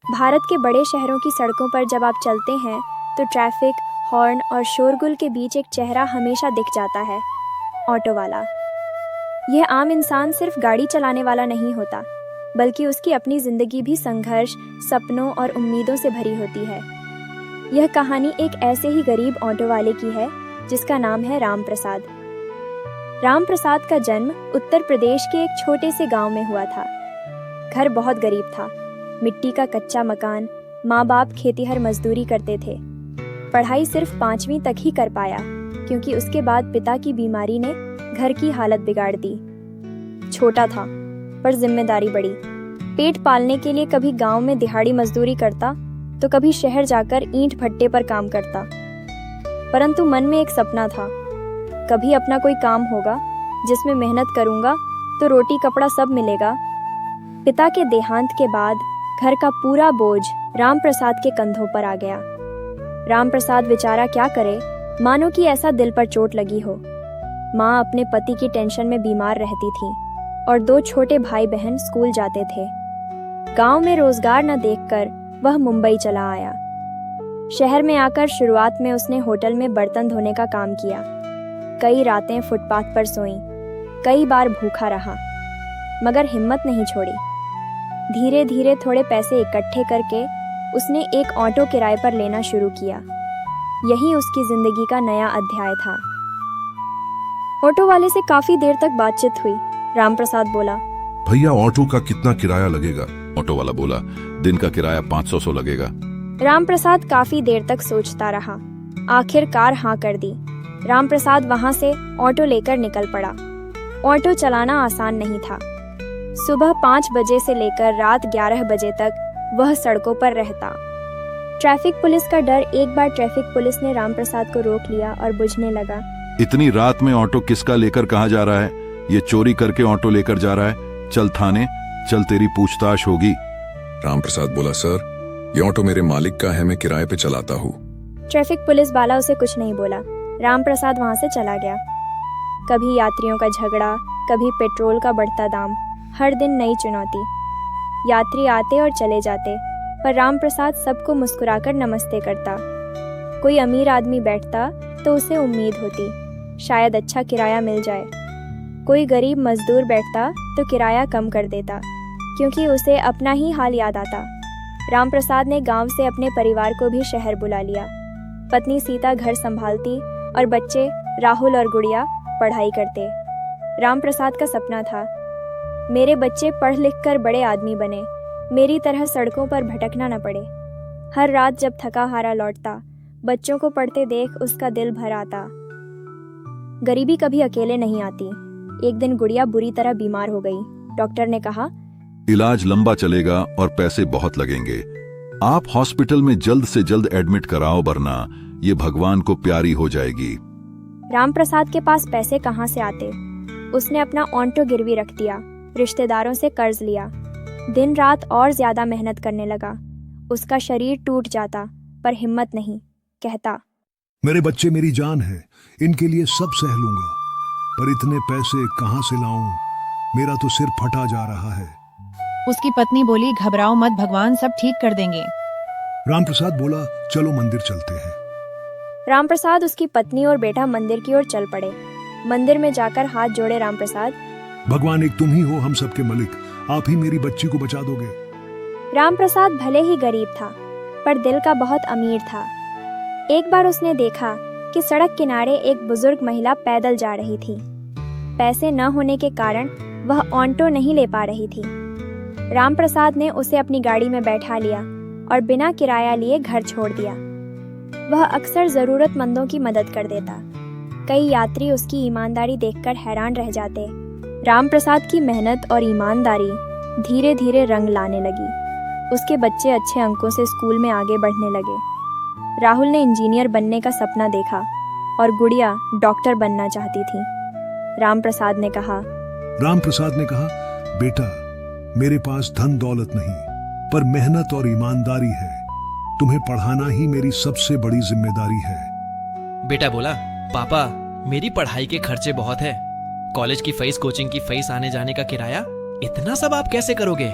भारत के बड़े शहरों की सड़कों पर जब आप चलते हैं तो ट्रैफिक, हॉर्न और शोरगुल के बीच एक चेहरा हमेशा दिख जाता है, ऑटो वाला। यह आम इंसान सिर्फ गाड़ी चलाने वाला नहीं होता, बल्कि उसकी अपनी जिंदगी भी संघर्ष, सपनों और उम्मीदों से भरी होती है। यह कहानी एक ऐसे ही गरीब ऑटो वाले की है जिसका नाम है राम प्रसाद। राम प्रसाद का जन्म उत्तर प्रदेश के एक छोटे से गांव में हुआ था। घर बहुत गरीब था, मिट्टी का कच्चा मकान, माँ बाप खेतीहर मजदूरी करते थे। पढ़ाई सिर्फ 5वीं तक ही कर पाया, क्योंकि उसके बाद पिता की बीमारी ने घर की हालत बिगाड़ दी। छोटा था पर जिम्मेदारी बड़ी। पेट पालने के लिए कभी गांव में दिहाड़ी मजदूरी करता तो कभी शहर जाकर ईंट भट्टे पर काम करता। परंतु मन में एक सपना था, कभी अपना कोई काम होगा जिसमें मेहनत करूंगा तो रोटी कपड़ा सब मिलेगा। पिता के देहांत के बाद घर का पूरा बोझ राम प्रसाद के कंधों पर आ गया। राम प्रसाद बेचारा क्या करे, मानो कि ऐसा दिल पर चोट लगी हो। माँ अपने पति की टेंशन में बीमार रहती थी और 2 छोटे भाई बहन स्कूल जाते थे। गांव में रोजगार न देखकर वह मुंबई चला आया। शहर में आकर शुरुआत में उसने होटल में बर्तन धोने का काम किया। कई रातें फुटपाथ पर सोईं, कई बार भूखा रहा, मगर हिम्मत नहीं छोड़ी। धीरे धीरे थोड़े पैसे इकट्ठे करके उसने एक ऑटो किराए पर लेना शुरू किया। यही उसकी जिंदगी का नया अध्याय था। ऑटो वाले से काफी देर तक बातचीत हुई। राम प्रसाद बोला, भैया ऑटो का कितना किराया लगेगा? ऑटो वाला बोला, दिन का किराया 500 लगेगा। राम प्रसाद काफी देर तक सोचता रहा। आखिरकार हाँ कर दी। राम प्रसाद वहां से ऑटो लेकर निकल पड़ा। ऑटो चलाना आसान नहीं था। सुबह 5 बजे से लेकर रात 11 बजे तक वह सड़कों पर रहता। ट्रैफिक पुलिस का डर। एक बार ट्रैफिक पुलिस ने राम प्रसाद को रोक लिया और पूछने लगा, इतनी रात में ऑटो किसका लेकर कहाँ जा रहा है? ये चोरी करके ऑटो लेकर जा रहा है। चल थाने, चल तेरी पूछताछ होगी। राम प्रसाद बोला, सर ये ऑटो मेरे मालिक का है, मैं किराए पे चलाता हूँ। ट्रैफिक पुलिस वाला उसे कुछ नहीं बोला। राम प्रसाद वहां से चला गया। कभी यात्रियों का झगड़ा, कभी पेट्रोल का बढ़ता दाम, हर दिन नई चुनौती। यात्री आते और चले जाते, पर राम प्रसाद सबको मुस्कुराकर नमस्ते करता। कोई अमीर आदमी बैठता तो उसे उम्मीद होती, शायद अच्छा किराया मिल जाए। कोई गरीब मजदूर बैठता तो किराया कम कर देता, क्योंकि उसे अपना ही हाल याद आता। राम प्रसाद ने गांव से अपने परिवार को भी शहर बुला लिया। पत्नी सीता घर संभालती और बच्चे राहुल और गुड़िया पढ़ाई करते। राम प्रसाद का सपना था, मेरे बच्चे पढ़ लिख कर बड़े आदमी बने, मेरी तरह सड़कों पर भटकना न पड़े। हर रात जब थका हारा लौटता, बच्चों को पढ़ते देख उसका दिल भर आता। गरीबी कभी अकेले नहीं आती। एक दिन गुड़िया बुरी तरह बीमार हो गई। डॉक्टर ने कहा, इलाज लंबा चलेगा और पैसे बहुत लगेंगे। आप हॉस्पिटल में जल्द से जल्द एडमिट कराओ, वरना ये भगवान को प्यारी हो जाएगी। राम प्रसाद के पास पैसे कहाँ से आते? उसने अपना ऑटो गिरवी रख दिया, रिश्तेदारों से कर्ज लिया, दिन रात और ज्यादा मेहनत करने लगा। उसका शरीर टूट जाता, पर हिम्मत नहीं। कहता, मेरे बच्चे मेरी जान है, इनके लिए सब सह लूंगा, पर इतने पैसे कहाँ से लाऊं? मेरा तो सिर फटा जा रहा है। उसकी पत्नी बोली, घबराओ मत, भगवान सब ठीक कर देंगे। राम प्रसाद बोला, चलो मंदिर चलते हैं। राम प्रसाद, उसकी पत्नी और बेटा मंदिर की ओर चल पड़े। मंदिर में जाकर हाथ जोड़े राम प्रसाद, भगवान एक तुम ही हो हम सबके मलिक, आप ही मेरी बच्ची को बचा दोगे। राम प्रसाद भले ही गरीब था, पर दिल का बहुत अमीर था। एक बार उसने देखा कि सड़क किनारे एक बुजुर्ग महिला पैदल जा रही थी। पैसे न होने के कारण वह ऑटो नहीं ले पा रही थी। राम प्रसाद ने उसे अपनी गाड़ी में बैठा लिया और बिना किराया लिए घर छोड़ दिया। वह अक्सर जरूरतमंदों की मदद कर देता। कई यात्री उसकी ईमानदारी देखकर हैरान रह जाते। राम प्रसाद की मेहनत और ईमानदारी धीरे धीरे रंग लाने लगी। उसके बच्चे अच्छे अंकों से स्कूल में आगे बढ़ने लगे। राहुल ने इंजीनियर बनने का सपना देखा और गुड़िया डॉक्टर बनना चाहती थी। राम प्रसाद ने कहा, बेटा मेरे पास धन दौलत नहीं, पर मेहनत और ईमानदारी है। तुम्हें पढ़ाना ही मेरी सबसे बड़ी जिम्मेदारी है। बेटा बोला, पापा मेरी पढ़ाई के खर्चे बहुत है, कॉलेज की फीस, कोचिंग की फीस, आने जाने का किराया, इतना सब आप कैसे करोगे?